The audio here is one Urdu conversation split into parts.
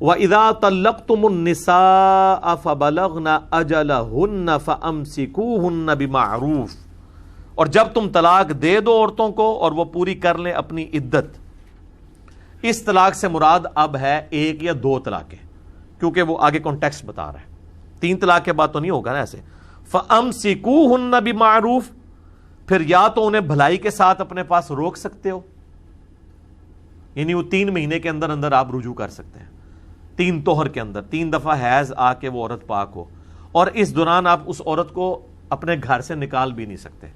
وَإِذَا طَلَّقْتُمُ النِّسَاءَ فَبَلَغْنَ أَجَلَهُنَّ فَأَمْسِكُوهُنَّ بِمَعْرُوفٍ، اور جب تم طلاق دے دو عورتوں کو اور وہ پوری کر لیں اپنی عدت. اس طلاق سے مراد اب ہے ایک یا دو طلاقیں، کیونکہ وہ آگے کانٹیکسٹ بتا رہا ہے. 3 طلاق کے بعد تو نہیں ہوگا نا ایسے. فَأَمْسِكُوهُنَّ بِمَعْرُوفٍ، پھر یا تو انہیں بھلائی کے ساتھ اپنے پاس روک سکتے ہو، یعنی وہ 3 مہینے کے اندر اندر آپ رجوع کر سکتے ہیں. 3 طہر کے اندر 3 دفعہ حیض آ کے وہ عورت پاک ہو، اور اس دوران آپ اس عورت کو اپنے گھر سے نکال بھی نہیں سکتے.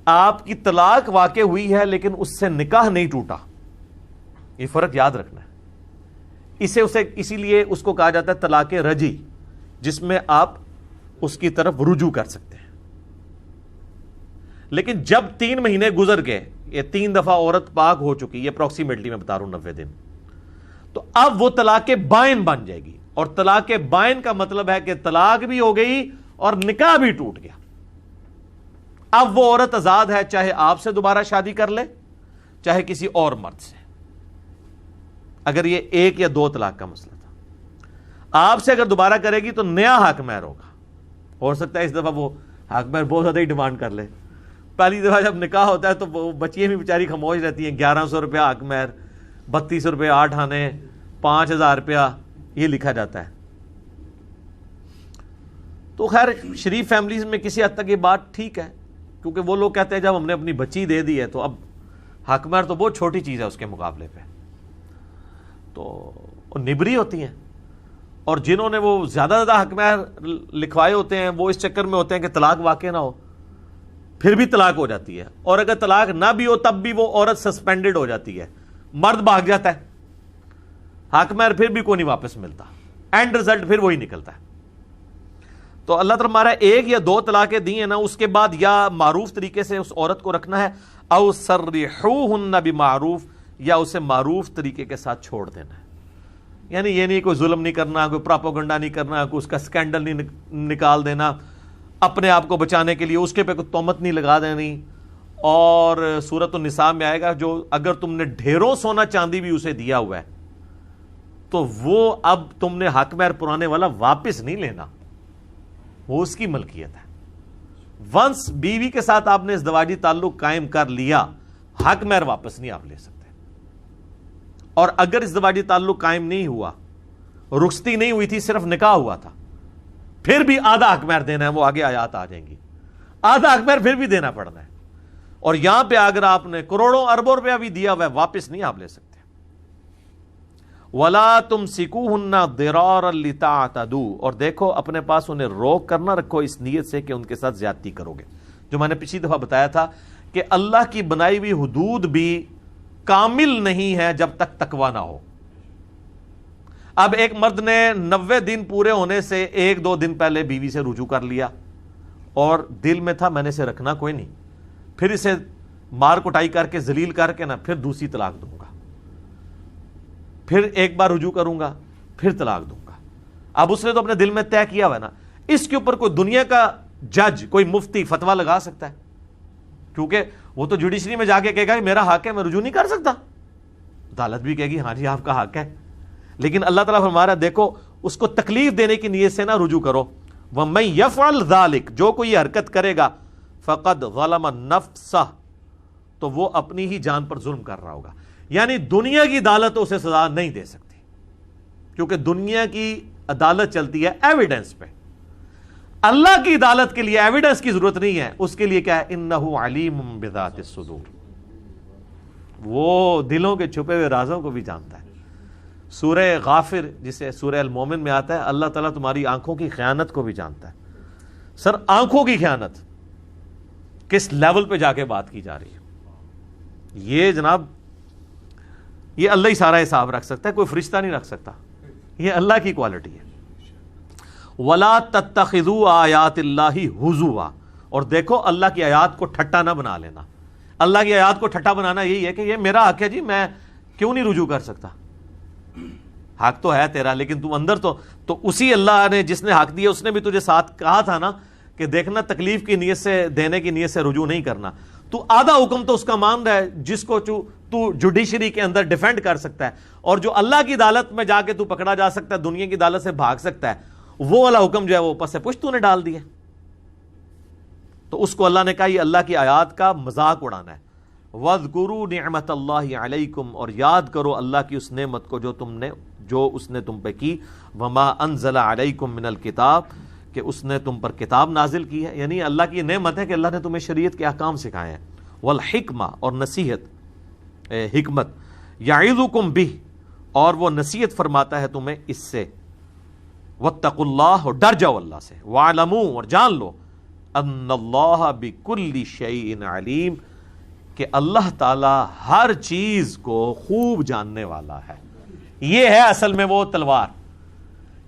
آپ کی طلاق واقع ہوئی ہے لیکن اس سے نکاح نہیں ٹوٹا، یہ فرق یاد رکھنا ہے. اسی لیے اس کو کہا جاتا ہے طلاق رجعی، جس میں آپ اس کی طرف رجوع کر سکتے ہیں. لیکن جب 3 مہینے گزر گئے، یہ 3 دفعہ عورت پاک ہو چکی، یہ اپروکسیمیٹلی میں بتا رہا ہوں 90 دن، تو اب وہ طلاق بائن بن جائے گی. اور طلاق بائن کا مطلب ہے کہ طلاق بھی ہو گئی اور نکاح بھی ٹوٹ گیا. اب وہ عورت آزاد ہے، چاہے آپ سے دوبارہ شادی کر لے چاہے کسی اور مرد سے. اگر یہ 1 یا 2 طلاق کا مسئلہ تھا، آپ سے اگر دوبارہ کرے گی تو نیا حق مہر ہوگا. ہو سکتا ہے اس دفعہ وہ حق مہر بہت زیادہ ہی ڈیمانڈ کر لے. پہلی دفعہ جب نکاح ہوتا ہے تو بچیاں بھی بیچاری خاموش رہتی ہیں. 1100 روپیہ حق مہر، 3200 روپے 8 آنے، 5000 روپیہ یہ لکھا جاتا ہے. تو خیر شریف فیملیز میں کسی حد تک یہ بات ٹھیک ہے، کیونکہ وہ لوگ کہتے ہیں جب ہم نے اپنی بچی دے دی ہے تو اب حق مہر تو بہت چھوٹی چیز ہے اس کے مقابلے پہ. تو نبری ہوتی ہیں، اور جنہوں نے وہ زیادہ حق مہر لکھوائے ہوتے ہیں وہ اس چکر میں ہوتے ہیں کہ طلاق واقع نہ ہو، پھر بھی طلاق ہو جاتی ہے. اور اگر طلاق نہ بھی ہو تب بھی وہ عورت سسپینڈڈ ہو جاتی ہے، مرد بھاگ جاتا ہے، حق مہر پھر بھی کوئی نہیں واپس ملتا، اینڈ رزلٹ پھر وہی نکلتا ہے. تو اللہ تعالیٰ ہمارا 1 یا 2 طلاقیں دی ہیں نا، اس کے بعد یا معروف طریقے سے اس عورت کو رکھنا ہے، او سرحوہن بمعروف، یا اسے معروف طریقے کے ساتھ چھوڑ دینا ہے. یعنی یہ نہیں کوئی ظلم نہیں کرنا، کوئی پراپوگنڈا نہیں کرنا، کوئی اس کا سکینڈل نہیں نکال دینا اپنے آپ کو بچانے کے لیے، اس کے پہ کوئی تہمت نہیں لگا دینی. اور سورۃ النساء میں آئے گا جو اگر تم نے ڈھیروں سونا چاندی بھی اسے دیا ہوا ہے تو وہ اب تم نے حق مہر پرانے والا واپس نہیں لینا، وہ اس کی ملکیت ہے. ونس بیوی کے ساتھ آپ نے ازدواجی تعلق قائم کر لیا، حق مہر واپس نہیں آپ لے سکتے. اور اگر ازدواجی تعلق قائم نہیں ہوا، رخصتی نہیں ہوئی تھی، صرف نکاح ہوا تھا، پھر بھی آدھا حق مہر دینا ہے. وہ آگے آیات آ جائیں گی، آدھا حق مہر پھر بھی دینا پڑنا ہے. اور یہاں پہ اگر آپ نے کروڑوں اربوں روپیہ بھی دیا ہوا ہے، واپس نہیں آپ لے سکتے. وَلَا تُمْسِكُوهُنَّ ضِرَارًا لِتَعْتَدُوا، اور دیکھو اپنے پاس انہیں روک کرنا رکھو اس نیت سے کہ ان کے ساتھ زیادتی کرو گے. جو میں نے پچھلی دفعہ بتایا تھا کہ اللہ کی بنائی ہوئی حدود بھی کامل نہیں ہے جب تک تقوی نہ ہو. اب ایک مرد نے 90 دن پورے ہونے سے 1-2 دن پہلے بیوی سے رجوع کر لیا اور دل میں تھا میں نے اسے رکھنا کوئی نہیں، پھر اسے مار کٹائی کر کے ذلیل کر کے نا پھر دوسری طلاق دوں گا، پھر ایک بار رجوع کروں گا، پھر طلاق دوں گا. اب اس نے تو اپنے دل میں طے کیا ہوا ہے نا. اس کے اوپر کوئی دنیا کا جج، کوئی مفتی فتویٰ لگا سکتا ہے؟ کیونکہ وہ تو جوڈیشری میں جا کے کہے گا کہ میرا حق ہے، میں رجوع نہیں کر سکتا. عدالت بھی کہے گی ہاں جی آپ کا حق ہے. لیکن اللہ تعالیٰ فرما رہا ہے دیکھو اس کو تکلیف دینے کی نیت سے نہ رجوع کرو. وَمَن يَفْعَلْ ذَلِكَ، جو کوئی حرکت کرے گا، فَقَدْ ظَلَمَ نَفْسَهُ، تو وہ اپنی ہی جان پر ظلم کر رہا ہوگا. یعنی دنیا کی عدالت اسے سزا نہیں دے سکتی، کیونکہ دنیا کی عدالت چلتی ہے ایویڈنس پہ. اللہ کی عدالت کے لیے ایویڈنس کی ضرورت نہیں ہے، اس کے لیے کیا ہے، انہ علیم بذات الصدور، وہ دلوں کے چھپے ہوئے رازوں کو بھی جانتا ہے. سورہ غافر جسے سورہ المومن میں آتا ہے، اللہ تعالیٰ تمہاری آنکھوں کی خیانت کو بھی جانتا ہے. سر آنکھوں کی خیانت کس لیول پہ جا کے بات کی جا رہی ہے، یہ جناب یہ اللہ ہی سارا حساب رکھ سکتا ہے، کوئی فرشتہ نہیں رکھ سکتا. یہ اللہ کی کوالٹی ہے. وَلَا تَتَّخِذُوا آیَاتِ اللَّهِ هُزُوًا، اور دیکھو اللہ کی آیات کو ٹھٹا نہ بنا لینا. اللہ کی آیات کو ٹھٹا بنانا یہی ہے کہ یہ میرا حق ہے جی، میں کیوں نہیں رجوع کر سکتا. حق تو ہے تیرا، لیکن تو اندر تو اسی اللہ نے جس نے حق دیا اس نے بھی تجھے ساتھ کہا تھا نا کہ دیکھنا تکلیف کی نیت سے، دینے کی نیت سے رجوع نہیں کرنا. تو آدھا حکم تو اس کا مان رہا ہے جس کو تو جوڈیشری کے اندر ڈیفینڈ کر سکتا ہے، اور جو اللہ کی عدالت میں جا کے تو پکڑا جا سکتا ہے، دنیا کی عدالت سے بھاگ سکتا ہے، وہ والا حکم جو ہے وہ پس پشت تو نے ڈال دیا. تو اس کو اللہ نے کہا یہ اللہ کی آیات کا مذاق اڑانا ہے. وَاذْكُرُوا نِعْمَةَ اللَّهِ عَلَيْكُمْ، اور یاد کرو اللہ کی اس نعمت کو جو اس نے تم پہ کی. وَمَا أَنزَلَ عَلَيْكُمْ مِنَ الْكِتَابِ، کہ اس نے تم پر کتاب نازل کی ہے. یعنی اللہ کی یہ نعمت ہے کہ اللہ نے تمہیں شریعت کے احکام سکھائے ہیں. والحکمہ، اور نصیحت، حکمت. یعظکم بہ، اور وہ نصیحت فرماتا ہے تمہیں اس سے. واتقوا اللہ، اور ڈر جاؤ اللہ سے. واعلموا، اور جان لو. ان اللہ بکل شیء علیم، کہ اللہ تعالی ہر چیز کو خوب جاننے والا ہے. یہ ہے اصل میں وہ تلوار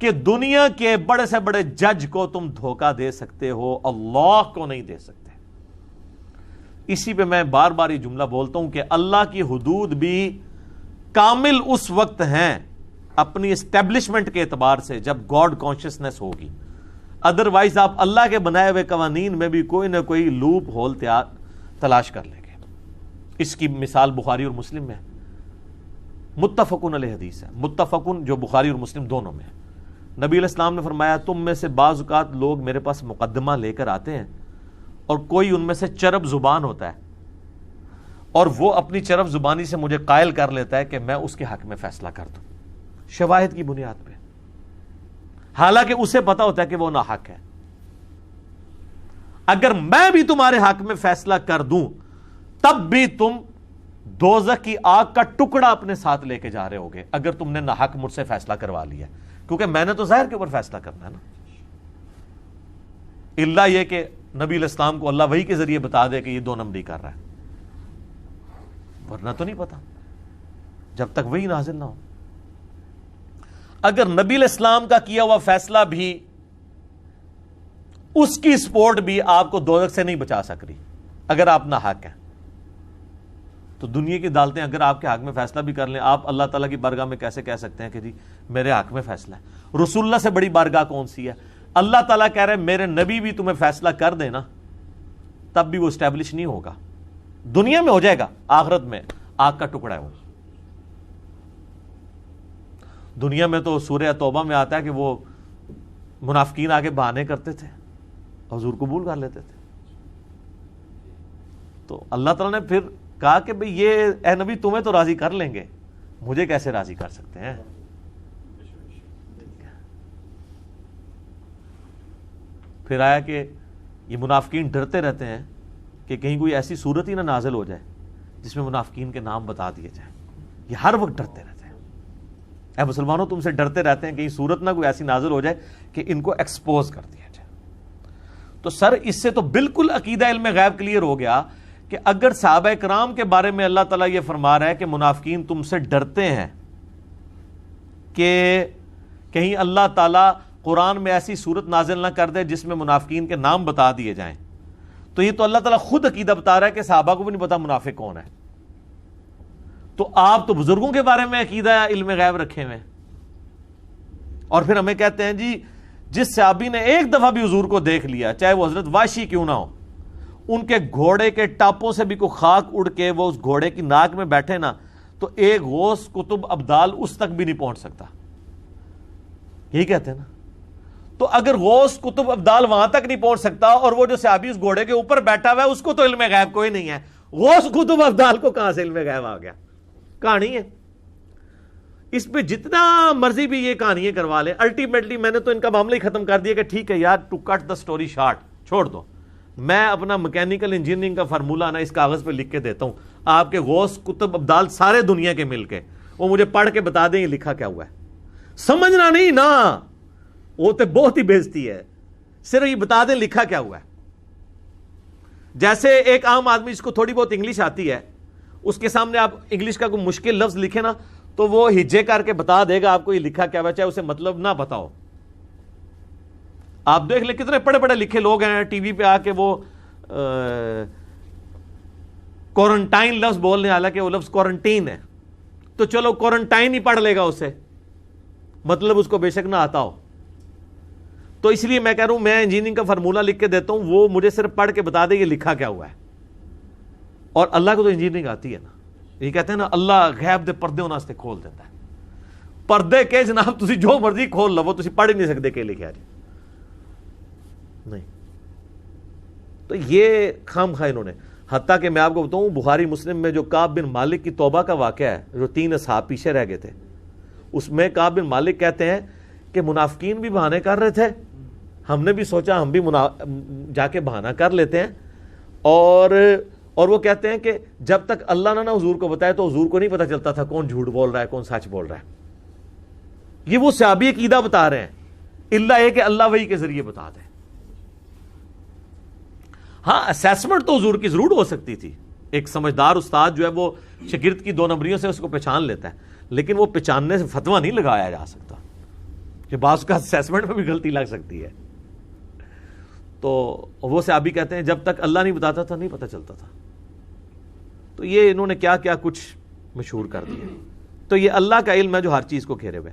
کہ دنیا کے بڑے سے بڑے جج کو تم دھوکہ دے سکتے ہو، اللہ کو نہیں دے سکتے. اسی پہ میں بار بار یہ جملہ بولتا ہوں کہ اللہ کی حدود بھی کامل اس وقت ہیں اپنی اسٹیبلشمنٹ کے اعتبار سے جب گاڈ کانشیسنس ہوگی. ادروائز آپ اللہ کے بنائے ہوئے قوانین میں بھی کوئی نہ کوئی لوپ ہول تلاش کر لیں گے. اس کی مثال بخاری اور مسلم میں ہے. متفقن علیہ حدیث ہے، متفقن جو بخاری اور مسلم دونوں میں ہے. نبی علیہ السلام نے فرمایا تم میں سے بعض اوقات لوگ میرے پاس مقدمہ لے کر آتے ہیں اور کوئی ان میں سے چرب زبان ہوتا ہے اور وہ اپنی چرب زبانی سے مجھے قائل کر لیتا ہے کہ میں اس کے حق میں فیصلہ کر دوں شواہد کی بنیاد پہ، حالانکہ اسے پتا ہوتا ہے کہ وہ ناحق ہے. اگر میں بھی تمہارے حق میں فیصلہ کر دوں تب بھی تم دوزخ کی آگ کا ٹکڑا اپنے ساتھ لے کے جا رہے ہوگے اگر تم نے ناحق مجھ سے فیصلہ کروا لیا، کیونکہ میں نے تو ظاہر کے اوپر فیصلہ کرنا ہے نا. اللہ یہ کہ نبی علیہ السلام کو اللہ وحی کے ذریعے بتا دے کہ یہ 2 نمبری کر رہا ہے، ورنہ تو نہیں پتا جب تک وحی نازل نہ ہو. اگر نبی علیہ السلام کا کیا ہوا فیصلہ بھی، اس کی سپورٹ بھی آپ کو دوزخ سے نہیں بچا سک رہی اگر آپ ناحق ہیں، تو دنیا کی عدالتیں اگر آپ کے حق میں فیصلہ بھی کر لیں، آپ اللہ تعالیٰ کی بارگاہ میں کیسے کہہ سکتے ہیں کہ جی میرے حق میں فیصلہ ہے؟ رسول اللہ سے بڑی بارگاہ کون سی ہے؟ اللہ تعالیٰ کہہ رہے ہیں میرے نبی بھی تمہیں فیصلہ کر دینا تب بھی وہ اسٹیبلش نہیں ہوگا. دنیا میں ہو جائے گا، آخرت میں آگ کا ٹکڑا ہے وہ. دنیا میں تو سورہ توبہ میں آتا ہے کہ وہ منافقین آگے بہانے کرتے تھے، حضور قبول کر لیتے تھے. تو اللہ تعالیٰ نے پھر کہا کہ بھئی یہ اے نبی تمہیں تو راضی کر لیں گے، مجھے کیسے راضی کر سکتے ہیں؟ پھر آیا کہ یہ منافقین ڈرتے رہتے ہیں کہ کہیں کوئی ایسی صورت ہی نہ نازل ہو جائے جس میں منافقین کے نام بتا دیے جائیں. یہ ہر وقت ڈرتے رہتے ہیں. اے مسلمانوں تم سے ڈرتے رہتے ہیں کہ یہ صورت نہ کوئی ایسی نازل ہو جائے کہ ان کو ایکسپوز کر دیا جائے. تو سر اس سے تو بالکل عقیدہ علم غیب کلیئر ہو گیا کہ اگر صحابہ کرام کے بارے میں اللہ تعالیٰ یہ فرما رہا ہے کہ منافقین تم سے ڈرتے ہیں کہ کہیں اللہ تعالیٰ قرآن میں ایسی صورت نازل نہ کر دے جس میں منافقین کے نام بتا دیے جائیں، تو یہ تو اللہ تعالیٰ خود عقیدہ بتا رہا ہے کہ صحابہ کو بھی نہیں پتا منافق کون ہے. تو آپ تو بزرگوں کے بارے میں عقیدہ علم غیب رکھے ہوئے ہیں اور پھر ہمیں کہتے ہیں جی جس صحابی نے ایک دفعہ بھی حضور کو دیکھ لیا چاہے وہ حضرت واشی کیوں نہ ہو، ان کے گھوڑے کے ٹاپوں سے بھی کوئی خاک اڑ کے وہ اس گھوڑے کی ناک میں بیٹھے نا تو ایک غوث کتب ابدال اس تک بھی نہیں پہنچ سکتا. یہی کہتے ہیں نا. تو اگر غوث کتب ابدال وہاں تک نہیں پہنچ سکتا اور وہ جو صحابی اس گھوڑے کے اوپر بیٹھا ہوا ہے اس کو تو علم غیب کوئی نہیں ہے، غوث کتب ابدال کو کہاں سے علم غیب آ گیا؟ کہانی ہے. اس پہ جتنا مرضی بھی یہ کہانیاں کروا لیں، الٹیمیٹلی میں نے تو ان کا معاملہ ہی ختم کر دیا کہ ٹھیک ہے یار to cut the story short چھوڑ دو، میں اپنا میکینیکل انجینئرنگ کا فارمولہ نا اس کاغذ پہ لکھ کے دیتا ہوں، آپ کے غوث کتب ابدال سارے دنیا کے مل کے وہ مجھے پڑھ کے بتا دیں یہ لکھا کیا ہوا ہے. سمجھنا نہیں نا، وہ تو بہت ہی بےزتی ہے، صرف یہ بتا دیں لکھا کیا ہوا ہے. جیسے ایک عام آدمی جس کو تھوڑی بہت انگلش آتی ہے اس کے سامنے آپ انگلش کا کوئی مشکل لفظ لکھے نا تو وہ ہجے کر کے بتا دے گا آپ کو یہ لکھا کیا ہوا، چاہے اسے مطلب نہ پتا ہو. آپ دیکھ لیں کتنے پڑھے پڑھے لکھے لوگ ہیں ٹی وی پہ آ کے وہ کوارنٹائن لفظ بولنے، حالانکہ وہ لفظ کوارنٹین ہے، تو چلو کوارنٹائن ہی پڑھ لے گا اسے، مطلب اس کو بے شک نہ آتا ہو. تو اس لیے میں کہہ رہا ہوں میں انجینئرنگ کا فارمولہ لکھ کے دیتا ہوں، وہ مجھے صرف پڑھ کے بتا دے یہ لکھا کیا ہوا ہے. اور اللہ کو تو انجینئرنگ آتی ہے نا، یہ کہتے ہیں نا اللہ غیب دے پردے انہاں واسطے کھول دیتا ہے. پردے کے جناب تسی جو مرضی کھول لو تسی پڑھ ہی نہیں سکتے کہ لکھا جی نہیں. تو یہ خام خواہ انہوں نے, حتیٰ کہ میں آپ کو بتاؤں بخاری مسلم میں جو کعب بن مالک کی توبہ کا واقعہ ہے, جو 3 اصحاب پیچھے رہ گئے تھے, اس میں کعب بن مالک کہتے ہیں کہ منافقین بھی بہانے کر رہے تھے, ہم نے بھی سوچا ہم بھی جا کے بہانہ کر لیتے ہیں, اور وہ کہتے ہیں کہ جب تک اللہ نے حضور کو بتایا تو حضور کو نہیں پتہ چلتا تھا کون جھوٹ بول رہا ہے کون سچ بول رہا ہے. یہ وہ صحابی عقیدہ بتا رہے ہیں, اللہ یہ کہ اللہ وحی کے ذریعے بتا دے. ہاں اسیسمنٹ تو حضور کی ضرور ہو سکتی تھی, ایک سمجھدار استاد جو ہے وہ شاگرد کی 2 نمبریوں سے اس کو پہچان لیتا ہے, لیکن وہ پہچاننے سے فتویٰ نہیں لگایا جا سکتا کہ بعض کا اسیسمنٹ میں بھی غلطی لگ سکتی ہے. تو وہ صحابی کہتے ہیں جب تک اللہ نہیں بتاتا تھا نہیں پتہ چلتا تھا. تو یہ انہوں نے کیا کیا کچھ مشہور کر دیا. تو یہ اللہ کا علم ہے جو ہر چیز کو گھیرے ہوئے.